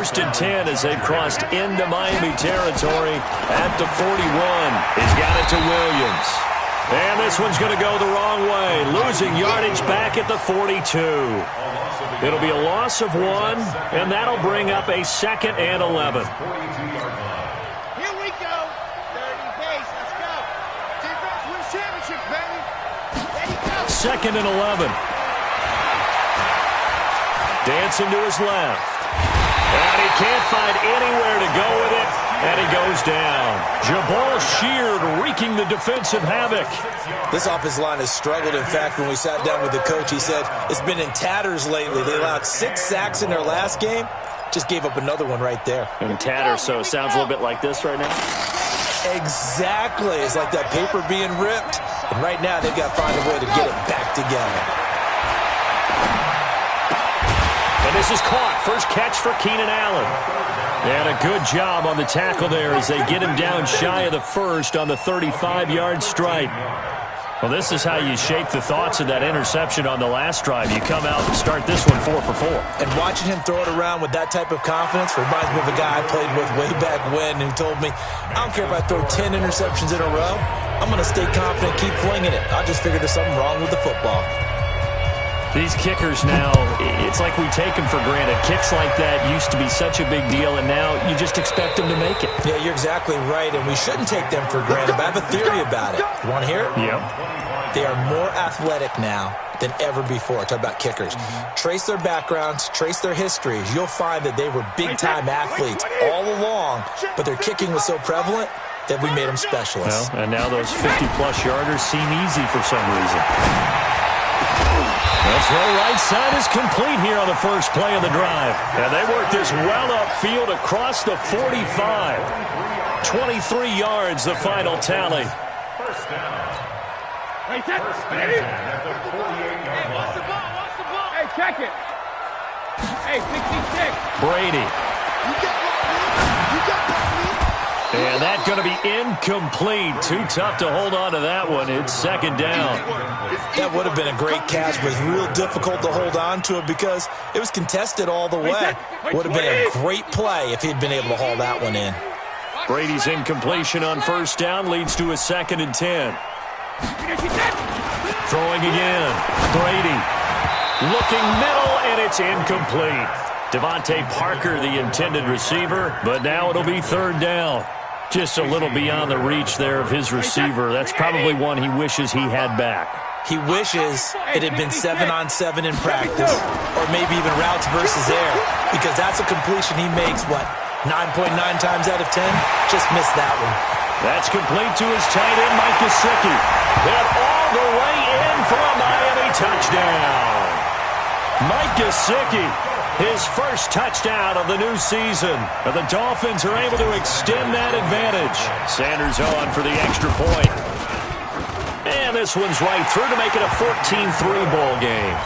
first and 10 as they've crossed into Miami territory at the 41. He's got it to Williams. And this one's going to go the wrong way, losing yardage back at the 42. It'll be a loss of 1, and that'll bring up a 2nd and 11. Here we go. 30 pace. Let's go. Defense wins championship, baby. There you go. 2nd and 11. Dancing to his left. And he can't find anywhere to go with it. And he goes down. Jabaal Sheard wreaking the defensive havoc. This offensive line has struggled. In fact, when we sat down with the coach, he said it's been in tatters lately. They allowed 6 sacks in their last game. Just gave up another one right there. In tatters, so it sounds a little bit like this right now. Exactly. It's like that paper being ripped. And right now, they've got to find a way to get it back together. And this is caught. First catch for Keenan Allen. And a good job on the tackle there as they get him down shy of the first on the 35-yard strike. Well, this is how you shape the thoughts of that interception on the last drive. You come out and start this one 4 for 4. And watching him throw it around with that type of confidence reminds me of a guy I played with way back when who told me, I don't care if I throw 10 interceptions in a row. I'm going to stay confident, keep flinging it. I just figured there's something wrong with the football. These kickers now, it's like we take them for granted. Kicks like that used to be such a big deal, and now you just expect them to make it. Yeah, you're exactly right, and we shouldn't take them for granted, but I have a theory about it. You want to hear it? Yeah. They are more athletic now than ever before. Talk about kickers. Trace their backgrounds, trace their histories. You'll find that they were big-time athletes all along, but their kicking was so prevalent that we made them specialists. Well, and now those 50-plus yarders seem easy for some reason. The throw right side is complete here on the first play of the drive. And they work this well upfield across the 45. 23 yards, the final tally. First down. Hey, check it. Hey, watch the ball. Watch the ball. Hey, check it. Hey, 66. Brady. You got what, man? You got what, man? And that's going to be incomplete. Too tough to hold on to that one. It's 2nd down. That would have been a great catch, but it's real difficult to hold on to it because it was contested all the way. Would have been a great play if he'd been able to haul that one in. Brady's incompletion on first down leads to a 2nd and 10. Throwing again. Brady looking middle, and it's incomplete. Devontae Parker, the intended receiver, but now it'll be 3rd down. Just a little beyond the reach there of his receiver. That's probably one he wishes he had back. He wishes it had been 7-on-7 in practice, or maybe even routes versus air, because that's a completion he makes, what, 9.9 times out of 10? Just missed that one. That's complete to his tight end, Mike Gesicki. And all the way in for a Miami touchdown. Mike Gesicki, his first touchdown of the new season. And the Dolphins are able to extend that advantage. Sanders on for the extra point. And this one's right through to make it a 14-3 ball game.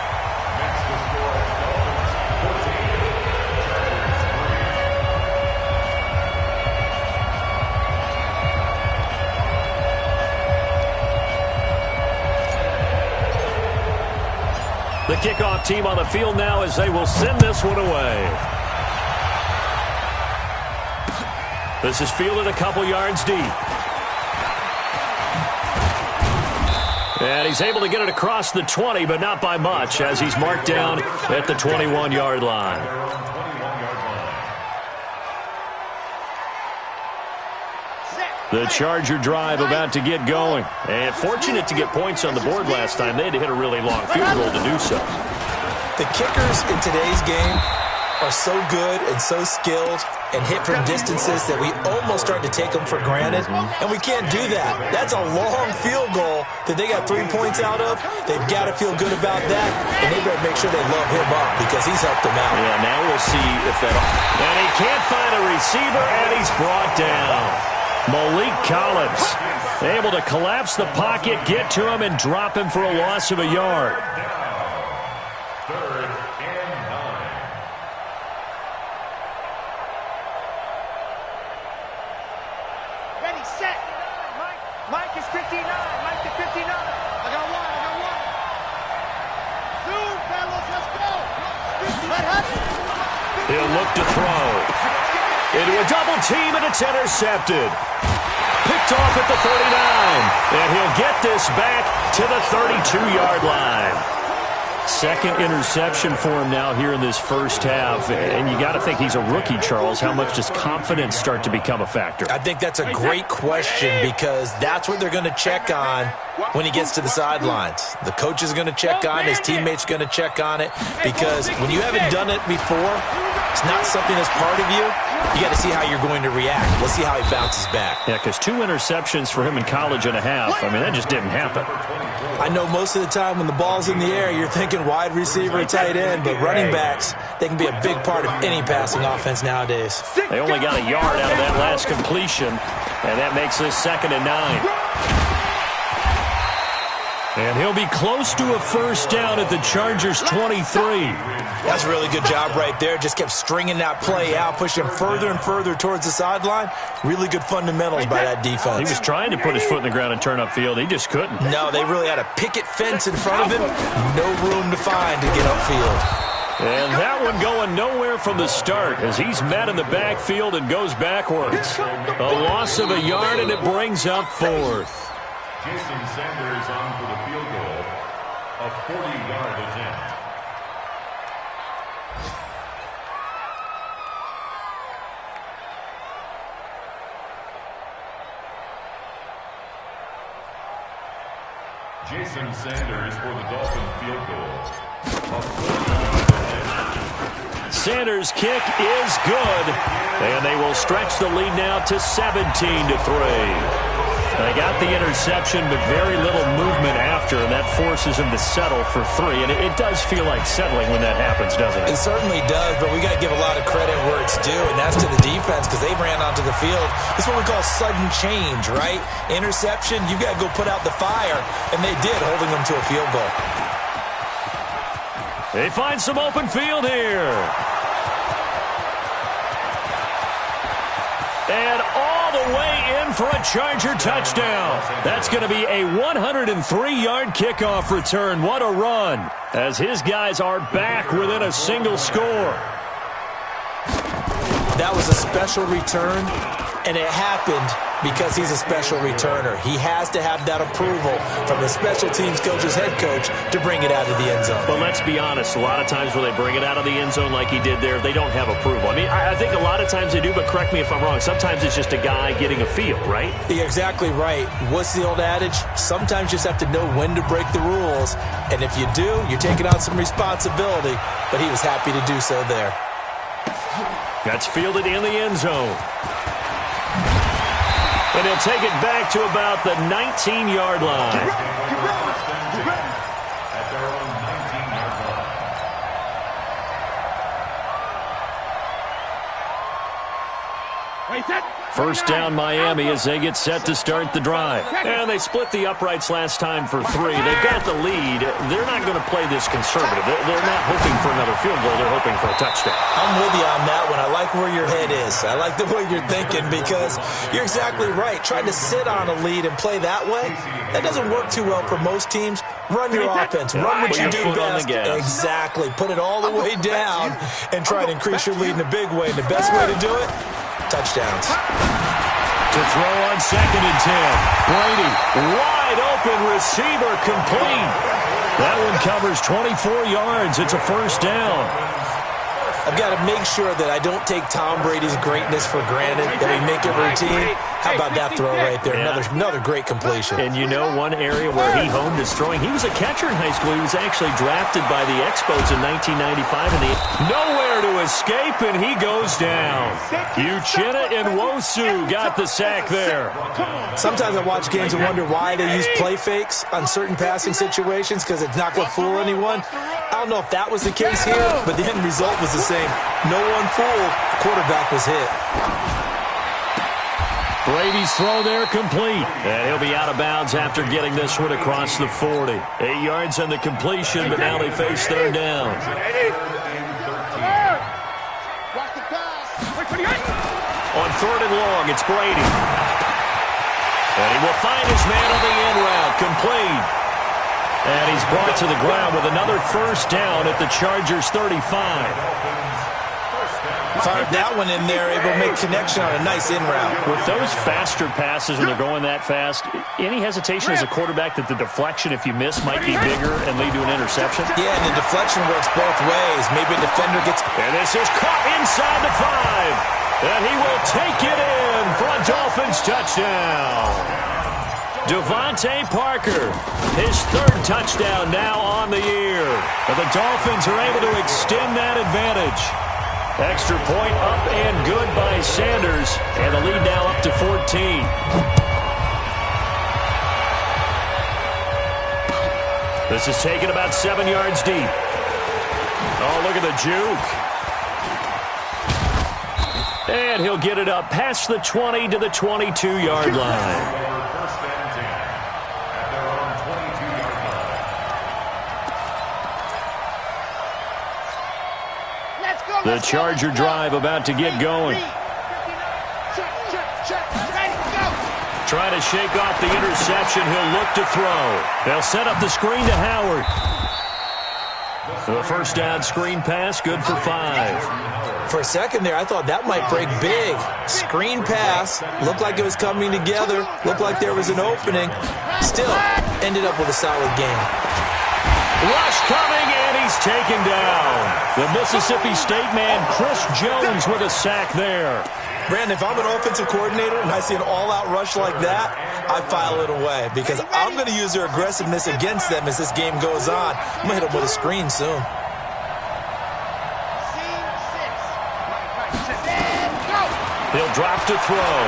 The kickoff team on the field now as they will send this one away. This is fielded a couple yards deep. And he's able to get it across the 20, but not by much, as he's marked down at the 21-yard line. The Charger drive about to get going. And fortunate to get points on the board last time. They had to hit a really long field goal to do so. The kickers in today's game are so good and so skilled and hit from distances that we almost start to take them for granted. And we can't do that. That's a long field goal that they got 3 points out of. They've got to feel good about that. And they better make sure they love him up because he's helped them out. Yeah, now we'll see if that... And he can't find a receiver, and he's brought down. Malik Collins able to collapse the pocket, get to him, and drop him for a loss of a yard. 3rd and 9. Ready, set. Mike is 59. Mike to 59. I got one. Soon, fellas, let's go. He'll look to throw. A double team, and it's intercepted. Picked off at the 39, and he'll get this back to the 32-yard line. Second interception for him now here in this first half. And you got to think he's a rookie, Charles. How much does confidence start to become a factor? I think that's a great question because that's what they're going to check on when he gets to the sidelines. The coach is going to check on it. His teammates are going to check on it because when you haven't done it before, it's not something that's part of you. You got to see how you're going to react. Let's see how he bounces back. Yeah, because 2 interceptions for him in college and a half. I mean, that just didn't happen. I know most of the time when the ball's in the air, you're thinking wide receiver or tight end, but running backs, they can be a big part of any passing offense nowadays. They only got a yard out of that last completion, and that makes this 2nd and 9. And he'll be close to a first down at the Chargers' 23. That's a really good job right there. Just kept stringing that play out, pushing further and further towards the sideline. Really good fundamentals by that defense. He was trying to put his foot in the ground and turn upfield. He just couldn't. No, they really had a picket fence in front of him. No room to find to get upfield. And that one going nowhere from the start as he's met in the backfield and goes backwards. A loss of a yard, and it brings up 4th. Jason Sanders on for the field goal, a 40-yard attempt. Jason Sanders for the Dolphin field goal, a 40-yard attempt. Sanders' kick is good, and they will stretch the lead now to 17-3. They got the interception, but very little movement after, and that forces him to settle for 3. And it does feel like settling when that happens, doesn't it? It certainly does, but we got to give a lot of credit where it's due, and that's to the defense because they ran onto the field. This is what we call sudden change, right? Interception, you got to go put out the fire, and they did, holding them to a field goal. They find some open field here. And all the way in for a Charger touchdown. That's going to be a 103-yard kickoff return. What a run, as his guys are back within a single score. That was a special return, and it happened because he's a special returner. He has to have that approval from the special teams coach's head coach to bring it out of the end zone. But let's be honest, a lot of times when they bring it out of the end zone like he did there, they don't have approval. I mean, I think a lot of times they do, but correct me if I'm wrong. Sometimes it's just a guy getting a feel, right? You're exactly right. What's the old adage? Sometimes you just have to know when to break the rules, and if you do, you're taking on some responsibility, but he was happy to do so there. That's fielded in the end zone. And he'll take it back to about the 19-yard line. At their own 19-yard line. First down Miami as they get set to start the drive. And they split the uprights last time for 3. They've got the lead. They're not going to play this conservative. They're not hoping for another field goal. They're hoping for a touchdown. I'm with you on that one. I like where your head is. I like the way you're thinking because you're exactly right. Trying to sit on a lead and play that way, that doesn't work too well for most teams. Run your offense. Run what you do best. Exactly. Put it all the way down and try to increase your lead in a big way. And the best way to do it, touchdowns. To throw on 2nd and 10. Brady, wide open receiver, complete. That one covers 24 yards. It's a first down. I've got to make sure that I don't take Tom Brady's greatness for granted, that we make it routine. How about that throw right there? Yeah. Another great completion. And you know one area where he honed his throwing, he was a catcher in high school. He was actually drafted by the Expos in 1995. Nowhere to escape, and he goes down. Uchenna Nwosu got the sack there. Sometimes I watch games and wonder why they use play fakes on certain passing situations because it's not going to fool anyone. I don't know if that was the case here, but the end result was the same. No one fooled. The quarterback was hit. Brady's throw there complete. And he'll be out of bounds after getting this one across the 40. 8 yards on the completion, but now they face 3rd down. On 3rd and long, it's Brady. And he will find his man on the end route, complete. And he's brought to the ground with another first down at the Chargers' 35. Fired that one in there, able to make connection on a nice in route. With those faster passes when they're going that fast, any hesitation as a quarterback that the deflection, if you miss, might be bigger and lead to an interception? Yeah, and the deflection works both ways. Maybe a defender gets... And this is caught inside the 5. And he will take it in for a Dolphins touchdown. Devontae Parker, his 3rd touchdown now on the year. And the Dolphins are able to extend that advantage. Extra point up and good by Sanders. And the lead now up to 14. This is taken about 7 yards deep. Oh, look at the juke. And he'll get it up past the 20 to the 22-yard line. The Charger drive about to get going. Trying to shake off the interception. He'll look to throw. They'll set up the screen to Howard. The first down screen pass, good for 5. For a second there, I thought that might break big. Screen pass. Looked like it was coming together. Looked like there was an opening. Still, ended up with a solid game. Rush coming, and he's taken down. The Mississippi State man, Chris Jones, with a sack there. Brandon, if I'm an offensive coordinator and I see an all-out rush like that, I file it away because I'm going to use their aggressiveness against them as this game goes on. I'm going to hit them with a screen soon. He'll drop to throw.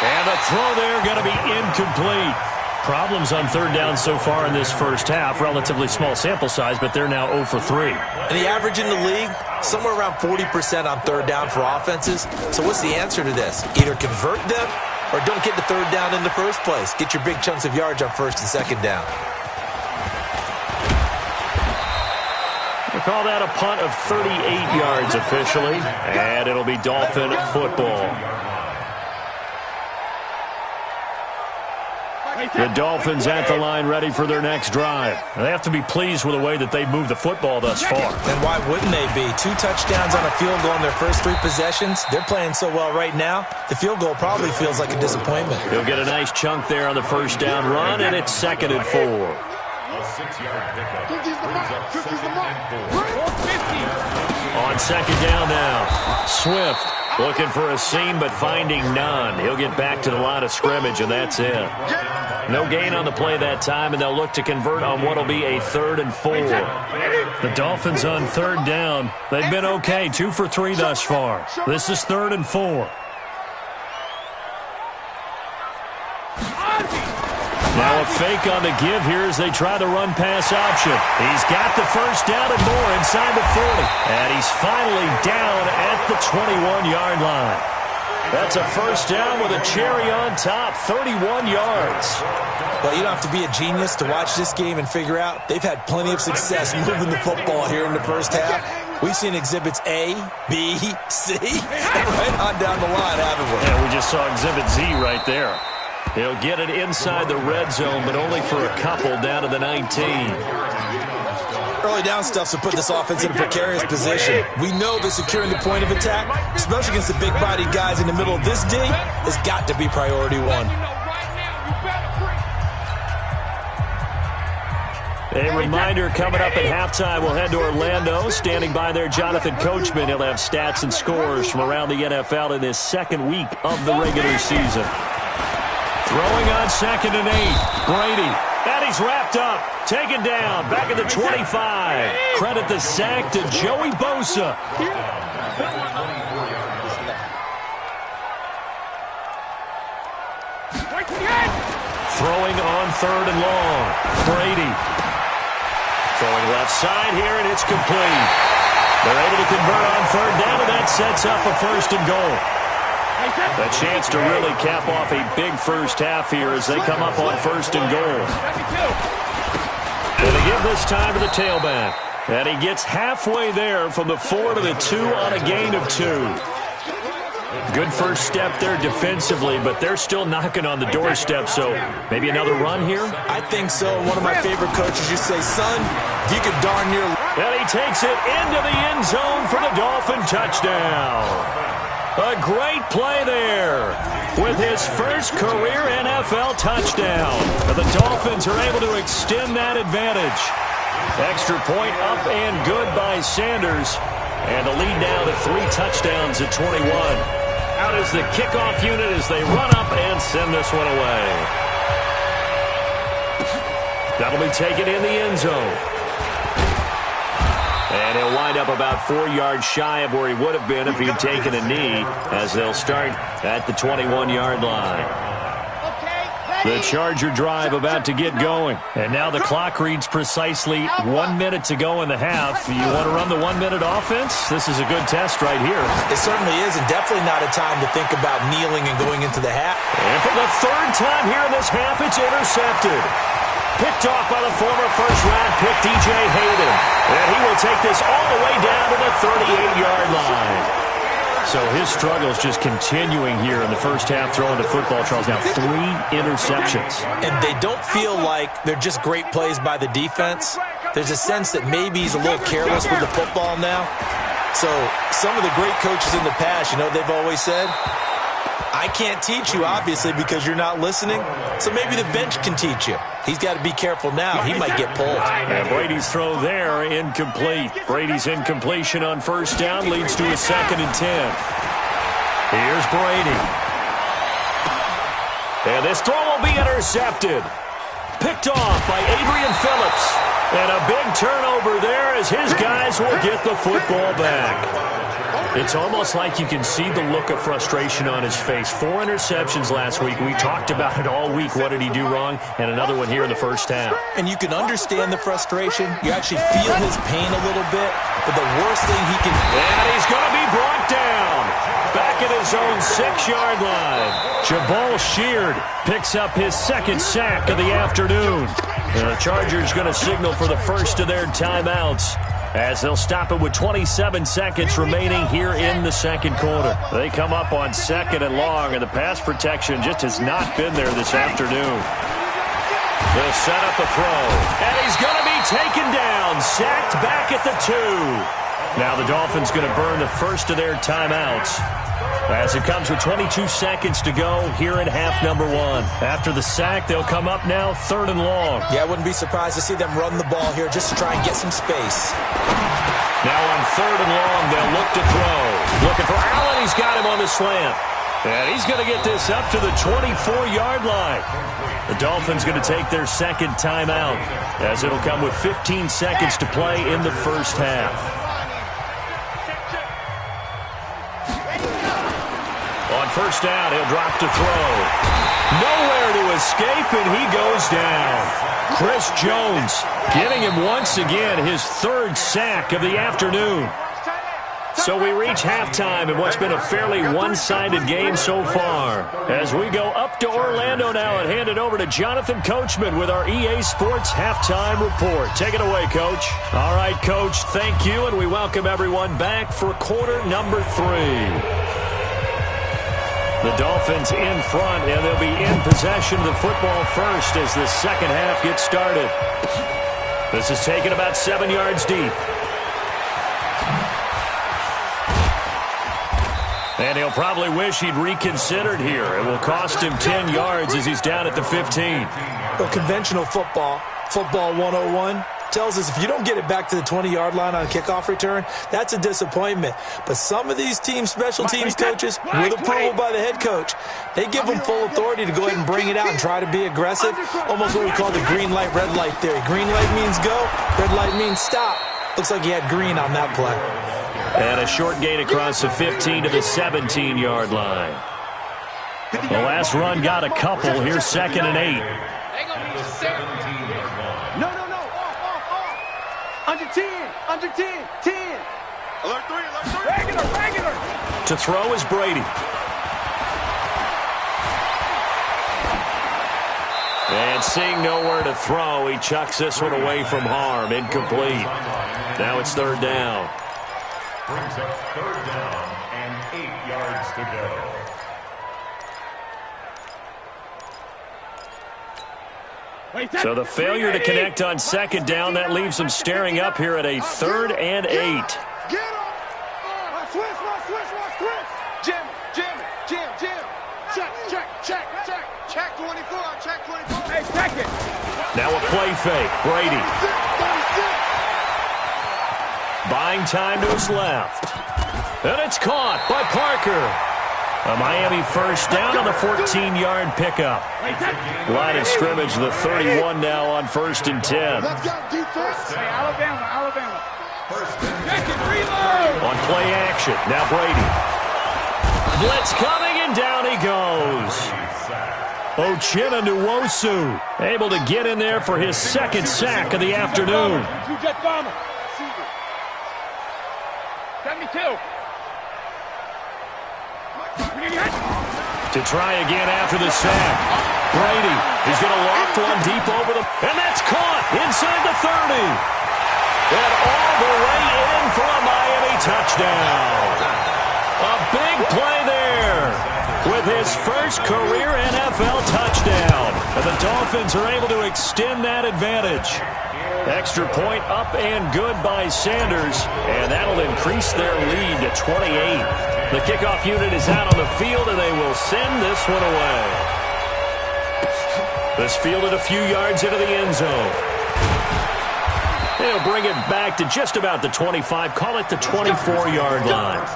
And the throw there going to be incomplete. Problems on 3rd down so far in this first half. Relatively small sample size, but they're now 0 for 3. And the average in the league, somewhere around 40% on 3rd down for offenses. So what's the answer to this? Either convert them or don't get the 3rd down in the first place. Get your big chunks of yards on 1st and 2nd down. We'll call that a punt of 38 yards officially, and it'll be Dolphin football. The Dolphins at the line ready for their next drive. They have to be pleased with the way that they've moved the football thus far. And why wouldn't they be? 2 touchdowns on a field goal in their first 3 possessions. They're playing so well right now, the field goal probably feels like a disappointment. He'll get a nice chunk there on the first down run, and it's 2nd and 4. A 6-yard pickup brings up 2nd and 4. On 2nd down now, Swift looking for a seam but finding none. He'll get back to the line of scrimmage, and that's it. No gain on the play that time, and they'll look to convert on what will be a 3rd and 4. The Dolphins on 3rd down. They've been okay, 2 for 3 thus far. This is 3rd and 4. Now a fake on the give here as they try the run-pass option. He's got the first down and more inside the 40. And he's finally down at the 21-yard line. That's a first down with a cherry on top, 31 yards. Well, you don't have to be a genius to watch this game and figure out they've had plenty of success moving the football here in the first half. We've seen exhibits A, B, C, and right on down the line, haven't we? Yeah, we just saw exhibit Z right there. He'll get it inside the red zone, but only for a couple down to the 19. Early down stuff to put this offense in a precarious position. We know that securing the point of attack, especially against the big-bodied guys in the middle of this D, has got to be priority 1. A reminder, coming up at halftime, we'll head to Orlando. Standing by there, Jonathan Coachman. He'll have stats and scores from around the NFL in this 2nd week of the regular season. Throwing on 2nd and 8. Brady. And he's wrapped up. Taken down. Back at the 25. Credit the sack to Joey Bosa. Throwing on 3rd and long. Brady. Throwing left side here, and it's complete. They're able to convert on 3rd down, and that sets up a 1st and goal. A chance to really cap off a big first half here as they come up on 1st and goal. And they give this time to the tailback. And he gets halfway there from the 4 to the 2 on a gain of 2. Good first step there defensively, but they're still knocking on the doorstep, so maybe another run here? I think so. One of my favorite coaches used to say, son, if you could darn near... And he takes it into the end zone for the Dolphin touchdown. A great play there with his first career NFL touchdown. The Dolphins are able to extend that advantage. Extra point up and good by Sanders. And the lead now to 3 touchdowns at 21. Out is the kickoff unit as they run up and send this one away. That'll be taken in the end zone. And he'll wind up about 4 yards shy of where he would have been if he had taken a knee, as they'll start at the 21-yard line. The Charger drive about to get going. And now the clock reads precisely 1 minute to go in the half. You want to run the 1 minute offense? This is a good test right here. It certainly is, and definitely not a time to think about kneeling and going into the half. And for the 3rd time here in this half, it's intercepted. Picked off by the former first-round pick, DJ Hayden. And he will take this all the way down to the 38-yard line. So his struggles just continuing here in the first half, throwing the football. Charles, now 3 interceptions. And they don't feel like they're just great plays by the defense. There's a sense that maybe he's a little careless with the football now. So some of the great coaches in the past, you know, they've always said, I can't teach you, obviously, because you're not listening. So maybe the bench can teach you. He's got to be careful now. He might get pulled. And Brady's throw there, incomplete. Brady's incompletion on first down leads to a 2nd and 10. Here's Brady. And this throw will be intercepted. Picked off by Adrian Phillips. And a big turnover there as his guys will get the football back. It's almost like you can see the look of frustration on his face. 4 interceptions last week. We talked about it all week. What did he do wrong? And another one here in the first half. And you can understand the frustration. You actually feel his pain a little bit. But the worst thing he can... And he's going to be brought down. Back at his own 6-yard line. Jabal Sheard picks up his 2nd sack of the afternoon. And the Chargers going to signal for the first of their timeouts, as they'll stop it with 27 seconds remaining here in the 2nd quarter. They come up on 2nd and long, and the pass protection just has not been there this afternoon. They'll set up the throw, and he's going to be taken down, sacked back at the 2. Now the Dolphins going to burn the first of their timeouts, as it comes with 22 seconds to go here in half number 1. After the sack, they'll come up now 3rd and long. Yeah, I wouldn't be surprised to see them run the ball here just to try and get some space. Now on 3rd and long, they'll look to throw. Looking for Allen. He's got him on the slant. And he's going to get this up to the 24-yard line. The Dolphins going to take their 2nd timeout, as it'll come with 15 seconds to play in the first half. On first down, he'll drop to throw. Nowhere to escape, and he goes down. Chris Jones getting him once again his 3rd sack of the afternoon. So we reach halftime in what's been a fairly one-sided game so far, as we go up to Orlando now and hand it over to Jonathan Coachman with our EA Sports Halftime Report. Take it away, Coach. All right, Coach, thank you, and we welcome everyone back for quarter number 3. The Dolphins in front, and they'll be in possession of the football first as the 2nd half gets started. This is taken about 7 yards deep. And he'll probably wish he'd reconsidered here. It will cost him 10 yards as he's down at the 15. Well, conventional football 101, tells us if you don't get it back to the 20-yard line on a kickoff return, that's a disappointment. But some of these special teams coaches, with approval by the head coach, they give them full authority to go ahead and bring it out and try to be aggressive. Almost what we call the green light, red light theory. Green light means go, red light means stop. Looks like he had green on that play. And a short gain across the 15 to the 17-yard line. The last run got a couple. Here's 2nd and 8. No. Off. Under 10. 10. Alert 3. Regular. To throw is Brady. And seeing nowhere to throw, he chucks this one away from harm. Incomplete. Now it's 3rd down. Brings up 3rd down and 8. yards to go. So the failure to connect on second down, that leaves them staring up here at a 3rd and 8. Get him! Switch. Jim. Check 24. Hey, check it. Now a play fake. Brady. Buying time to his left. And it's caught by Parker. A Miami first down on the 14-yard pickup. Line of scrimmage, the 31 now on 1st and 10. Let's go, defense. Hey, Alabama. Second reload. On play action, now Brady. Blitz coming, and down he goes. Uchenna Nwosu able to get in there for his 2nd sack of the afternoon. 72. To try again after the sack. Brady, he's going to loft one deep over the... And that's caught inside the 30. And all the way in for a Miami touchdown. A big play there with his first career NFL touchdown. And the Dolphins are able to extend that advantage. Extra point up and good by Sanders. And that'll increase their lead to 28. The kickoff unit is out on the field, and they will send this one away. This fielded a few yards into the end zone. They'll bring it back to just about the 25, call it the 24-yard line.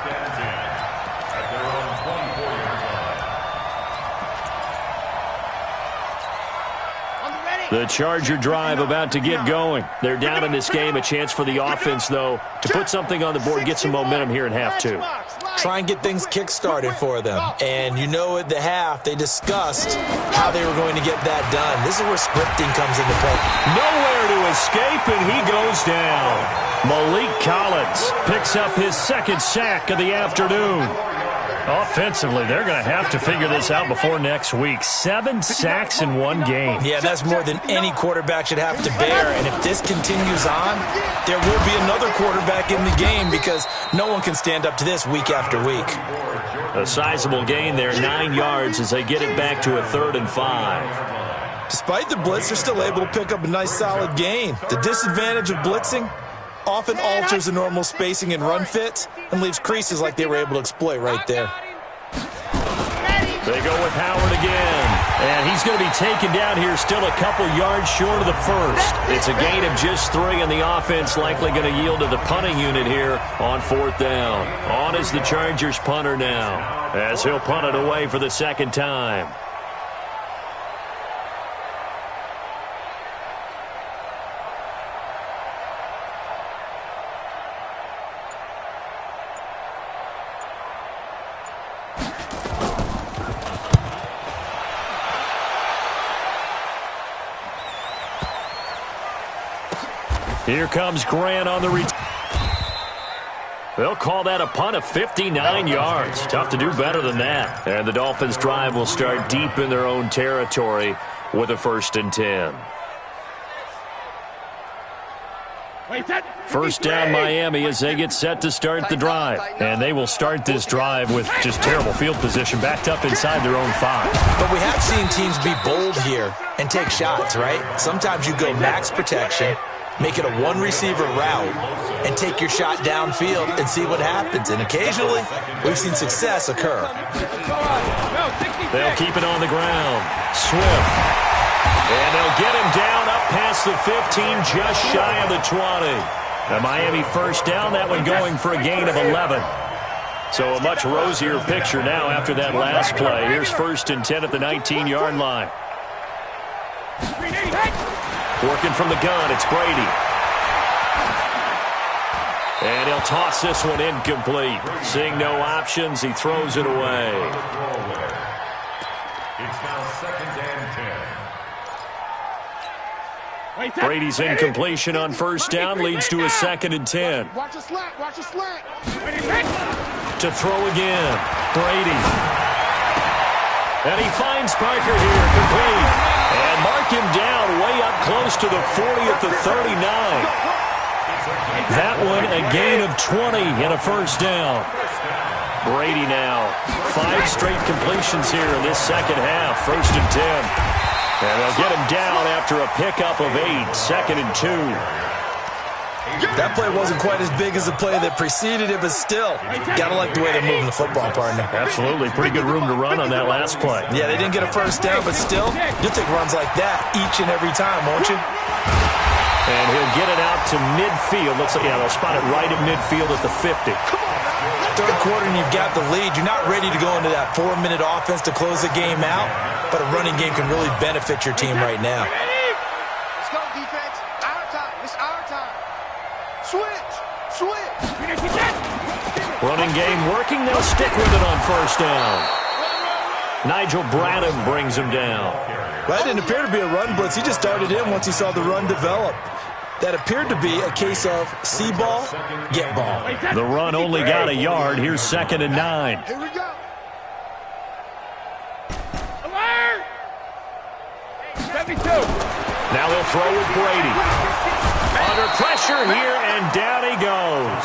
The Charger drive about to get going. They're down in this game. A chance for the offense, though, to put something on the board, get some momentum here in half 2. Try and get things kick-started for them. And you know at the half, they discussed how they were going to get that done. This is where scripting comes into play. Nowhere to escape, and he goes down. Malik Collins picks up his 2nd sack of the afternoon. Offensively, they're going to have to figure this out before next week. 7 sacks in one game. Yeah, that's more than any quarterback should have to bear. And if this continues on, there will be another quarterback in the game because no one can stand up to this week after week. A sizable gain there, 9 yards as they get it back to a 3rd and 5. Despite the blitz, they're still able to pick up a nice solid gain. The disadvantage of blitzing often alters the normal spacing and run fits and leaves creases like they were able to exploit right there. They go with Howard again, and he's going to be taken down here still a couple yards short of the first. It's a gain of just 3, and the offense likely going to yield to the punting unit here on 4th down. On is the Chargers punter now, as he'll punt it away for the 2nd time. Here comes Grant on the return. They'll call that a punt of 59 yards. Tough to do better than that. And the Dolphins' drive will start deep in their own territory with a 1st and 10. First down Miami as they get set to start the drive. And they will start this drive with just terrible field position backed up inside their own 5. But we have seen teams be bold here and take shots, right? Sometimes you go max protection, make it a one-receiver route, and take your shot downfield and see what happens. And occasionally, we've seen success occur. They'll keep it on the ground. Swift. And they'll get him down up past the 15, just shy of the 20. The Miami first down, that one going for a gain of 11. So a much rosier picture now after that last play. Here's 1st and 10 at the 19-yard line. Working from the gun, it's Brady. And he'll toss this one incomplete. Seeing no options, he throws it away. It's now 2nd and 10. Brady's incompletion on first down leads to a 2nd and 10. Watch a slant. To throw again, Brady. And he finds Parker here, complete. And mark him down way up close to the 40 at the 39. That one a gain of 20 and a first down. Brady now. 5 straight completions here in this second half. 1st and 10. And they'll get him down after a pickup of 8. 2nd and 2. That play wasn't quite as big as the play that preceded it, but still, got to like the way they're moving the football, partner. Absolutely. Pretty good room to run on that last play. Yeah, they didn't get a first down, but still, you'll take runs like that each and every time, won't you? And he'll get it out to midfield. Looks like, yeah, they'll spot it right at midfield at the 50. Third quarter and you've got the lead. You're not ready to go into that 4-minute offense to close the game out, but a running game can really benefit your team right now. Let's go, defense. Our time. It's our time. Switch. Running game working. They'll stick with it on 1st down. Nigel Bradham brings him down. Well, it didn't appear to be a run blitz. He just started in once he saw the run develop. That appeared to be a case of see ball, get ball. The run only got a yard. Here's 2nd and 9. Here we go. Alert! 72. Now they'll throw with Brady. Under pressure here, and down he goes.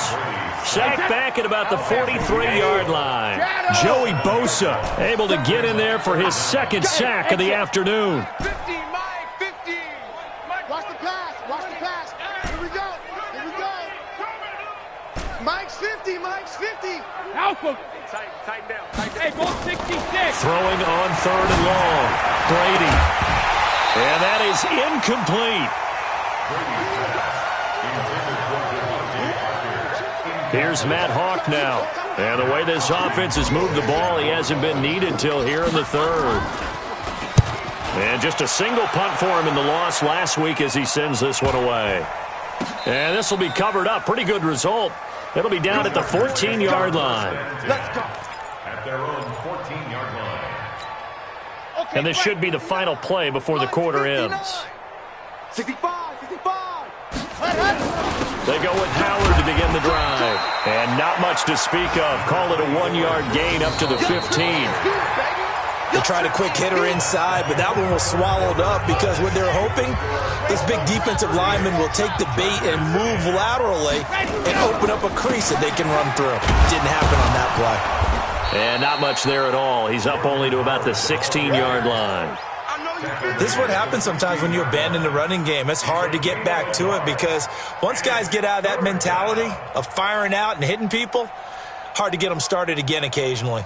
Sacked back at about the 43-yard line. Joey Bosa able to get in there for his 2nd sack of the afternoon. 50, Mike, 50. Watch the pass. Here we go. Mike's 50. Alpha. Tighten down. Hey, ball 66. Throwing on 3rd and long. Brady. And that is incomplete. Here's Matt Hawk now. And the way this offense has moved the ball, he hasn't been needed till here in the 3rd. And just a single punt for him in the loss last week as he sends this one away. And this will be covered up. Pretty good result. It'll be down at the 14-yard line. Let's go. At their own 14-yard line. Okay, And this should be the final play before the quarter ends. 65. They go with Howard to begin the drive. And not much to speak of. Call it a 1-yard gain up to the 15. They tried a quick hitter inside, but that one was swallowed up because what they're hoping, this big defensive lineman will take the bait and move laterally and open up a crease that they can run through. Didn't happen on that play. And not much there at all. He's up only to about the 16-yard line. This is what happens sometimes when you abandon the running game. It's hard to get back to it because once guys get out of that mentality of firing out and hitting people, hard to get them started again occasionally.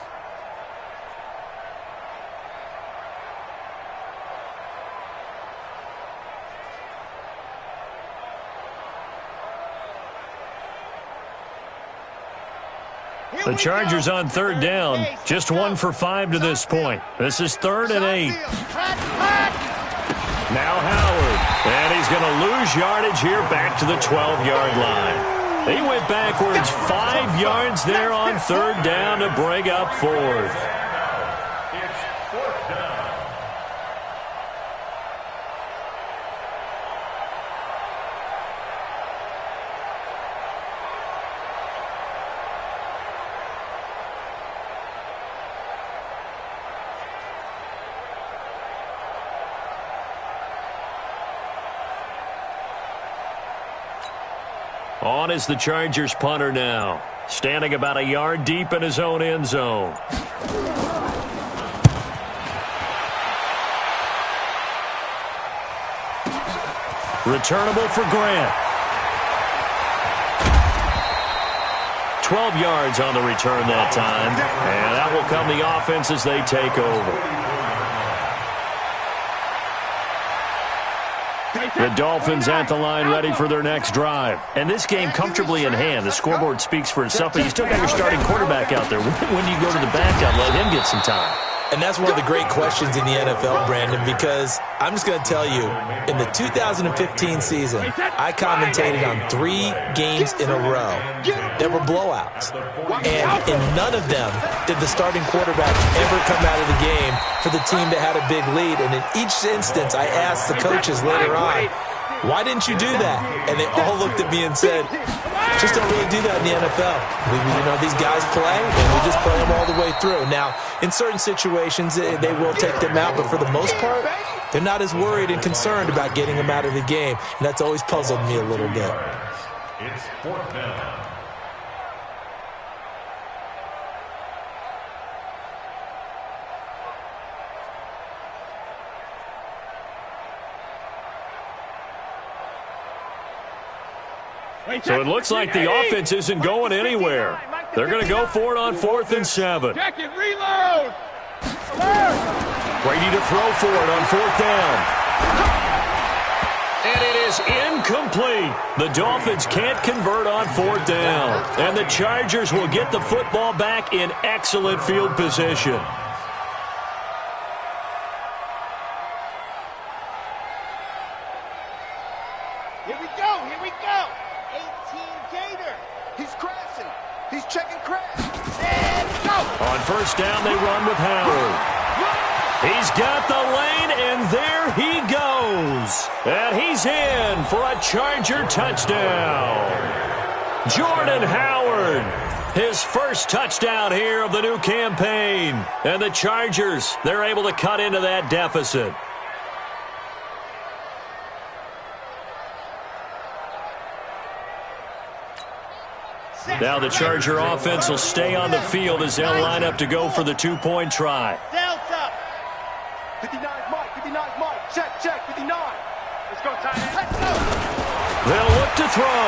The Chargers on 3rd down. Just 1 for 5 to this point. This is 3rd and 8. Now Howard. And he's going to lose yardage here back to the 12-yard line. He went backwards 5 yards there on 3rd down to bring up 4th. It's 4th down. On is the Chargers punter now. Standing about a yard deep in his own end zone. Returnable for Grant. 12 yards on the return that time. And that will come the offense as they take over. The Dolphins at the line ready for their next drive. And this game comfortably in hand. The scoreboard speaks for itself, but you still got your starting quarterback out there. When do you go to the backup, let him get some time? And that's one of the great questions in the NFL, Brandon, because I'm just going to tell you, in the 2015 season, I commentated on 3 games in a row. There were blowouts. And in none of them did the starting quarterback ever come out of the game for the team that had a big lead. And in each instance, I asked the coaches later on, why didn't you do that? And they all looked at me and said, just don't really do that in the NFL. These guys play, and we just play them all the way through. Now, in certain situations, they will take them out, but for the most part, they're not as worried and concerned about getting them out of the game, and that's always puzzled me a little bit. It's 4th down. So it looks like the offense isn't going anywhere. They're going to go for it on 4th and 7. Check it, reload. Brady to throw for it on 4th down. And it is incomplete. The Dolphins can't convert on 4th down. And the Chargers will get the football back in excellent field position. Here we go, here we go. 18 Gator. He's crashing. He's checking crash. And go. On 1st down, they run with Howard. He's got the lane, and there he goes. And he's in for a Charger touchdown. Jordan Howard, his first touchdown here of the new campaign. And the Chargers, they're able to cut into that deficit. Now the Charger offense will stay on the field as they'll line up to go for the 2-point try. Delta. 59 Mike, 59 Mike. Check, 59. Let's go, tight end. Let's go. They'll look to throw.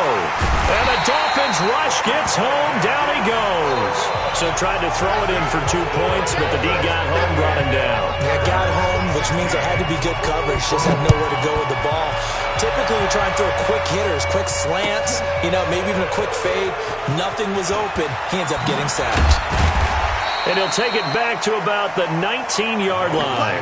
And the Dolphins rush gets home. Down he goes. So tried to throw it in for 2 points, but the D got home, brought him down. Yeah, got home, which means there had to be good coverage. Just had nowhere to go with the ball. Typically, we try and throw quick hitters, quick slants, maybe even a quick fade. Nothing was open. He ends up getting sacked. And he'll take it back to about the 19-yard line.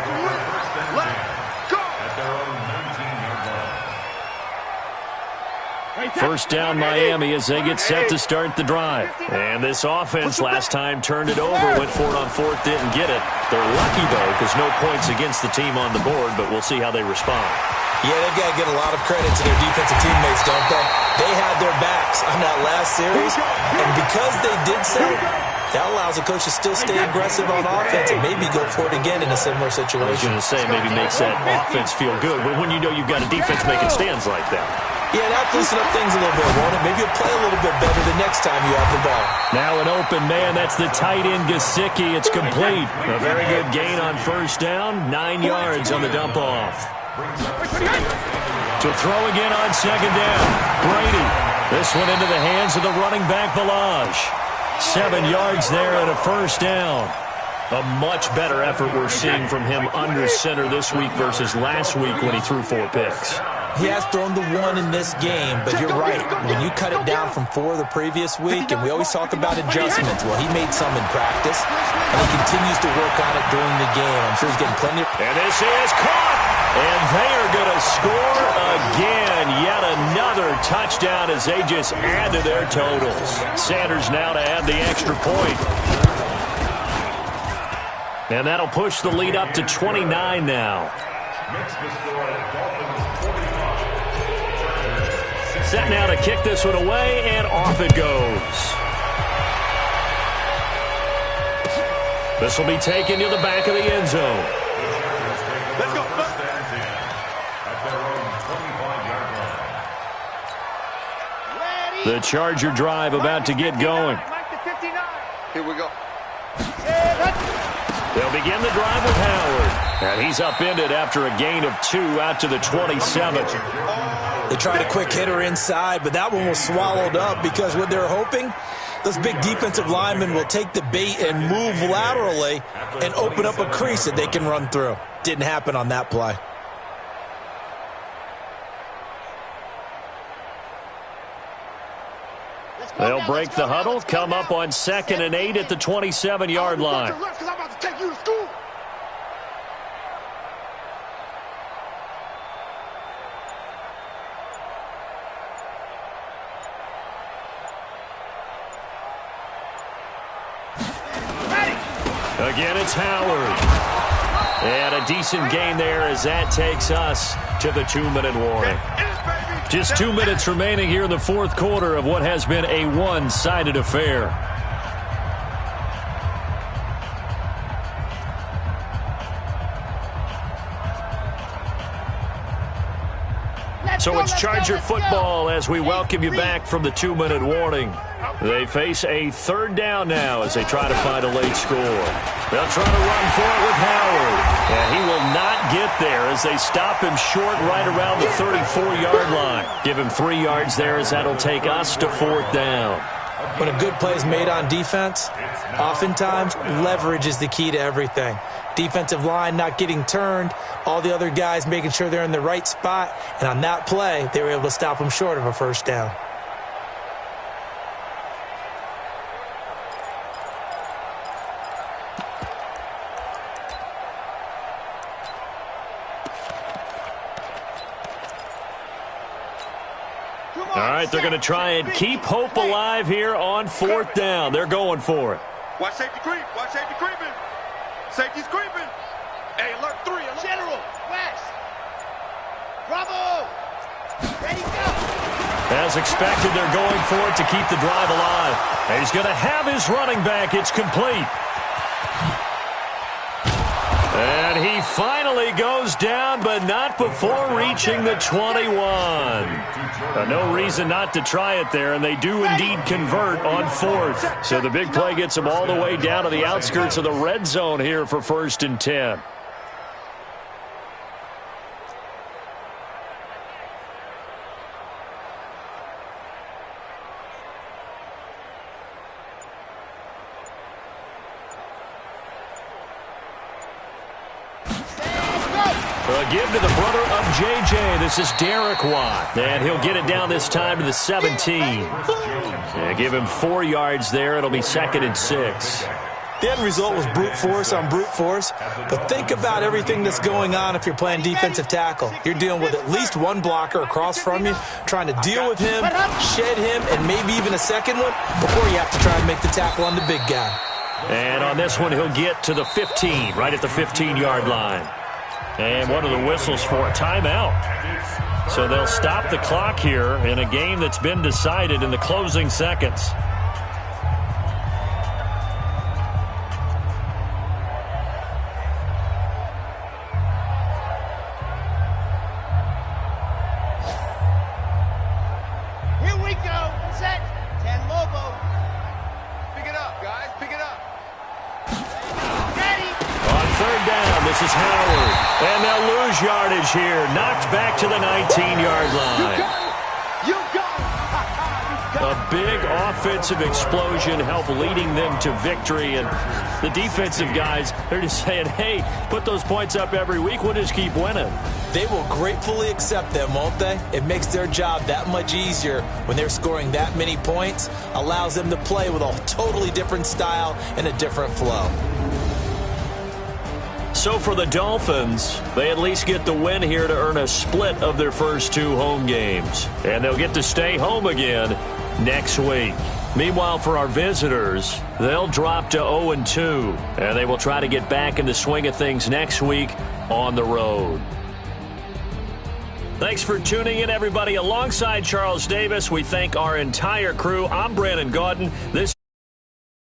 First down Miami as they get set to start the drive. And this offense last time turned it over, went for it on 4th, didn't get it. They're lucky, though, because no points against the team on the board, but we'll see how they respond. Yeah, they've got to get a lot of credit to their defensive teammates, don't they? They had their backs on that last series, and because they did so, that allows the coach to still stay aggressive on offense and maybe go for it again in a similar situation. I was going to say, maybe makes that offense feel good, but when you know you've got a defense making stands like that. Yeah, that'll loosen up things a little bit, won't it? Maybe you'll play a little bit better the next time you have the ball. Now an open man. That's the tight end, Gesicki. It's complete. A very good gain on 1st down. 9 yards on the dump-off. To throw again on 2nd down. Brady. This one into the hands of the running back, Ballage. 7 yards there and a 1st down. A much better effort we're seeing from him under center this week versus last week when he threw 4 picks. He has thrown the 1 in this game, but you're right. When you cut it down from 4 the previous week, and we always talk about adjustments, well, he made some in practice, and he continues to work on it during the game. I'm sure he's getting plenty of... And this is caught, and they are going to score again. Yet another touchdown as they just add to their totals. Sanders now to add the extra point. And that'll push the lead up to 29 now. Set now to kick this one away, and off it goes. This will be taken to the back of the end zone. Let's go. The Charger drive about to get going. Here we go. They'll begin the drive with Howard. And he's upended after a gain of 2 out to the 27. They tried a quick hitter inside, but that one was swallowed up because what they're hoping, those big defensive linemen will take the bait and move laterally and open up a crease that they can run through. Didn't happen on that play. They'll break the huddle, come up on 2nd and 8 at the 27-yard line. Again, it's Howard. And a decent gain there as that takes us to the 2-minute warning. Just 2 minutes remaining here in the 4th quarter of what has been a one-sided affair. So it's Charger football as we welcome you back from the 2-minute warning. They face a third down now as they try to find a late score. They'll try to run for it with Howard. And he will not get there as they stop him short right around the 34-yard line. Give him 3 yards there as that'll take us to 4th down. When a good play is made on defense, oftentimes leverage is the key to everything. Defensive line not getting turned, all the other guys making sure they're in the right spot, and on that play, they were able to stop them short of a first down. All right, they're going to try and keep hope alive here on 4th down. They're going for it. Watch safety creep. Watch safety creeping. Safety's creeping. Hey, alert 3. Alert. General. West. Bravo. Ready, go. As expected, they're going for it to keep the drive alive. And he's going to have his running back. It's complete. And he finally goes down, but not before reaching the 21. No reason not to try it there, and they do indeed convert on 4th. So the big play gets them all the way down to the outskirts of the red zone here for 1st and 10. Give to the brother of J.J. This is Derek Watt. And he'll get it down this time to the 17. Yeah, give him 4 yards there. It'll be 2nd and 6. The end result was brute force on brute force. But think about everything that's going on if you're playing defensive tackle. You're dealing with at least one blocker across from you, trying to deal with him, shed him, and maybe even a second one before you have to try and make the tackle on the big guy. And on this one, he'll get to the 15, right at the 15-yard line. And one of the whistles for a timeout. So they'll stop the clock here in a game that's been decided in the closing seconds. Here we go. Set. 10 Lobo. Pick it up, guys. Pick it up. Ready. On 3rd down, this is Howard. And they'll lose yardage here. Knocked back to the 19-yard line. You got it. A big offensive explosion helped leading them to victory. And the defensive guys, they're just saying, hey, put those points up every week. We'll just keep winning. They will gratefully accept them, won't they? It makes their job that much easier when they're scoring that many points. Allows them to play with a totally different style and a different flow. So for the Dolphins, they at least get the win here to earn a split of their first 2 home games. And they'll get to stay home again next week. Meanwhile, for our visitors, they'll drop to 0-2. And they will try to get back in the swing of things next week on the road. Thanks for tuning in, everybody. Alongside Charles Davis, we thank our entire crew. I'm Brandon Gaudin. This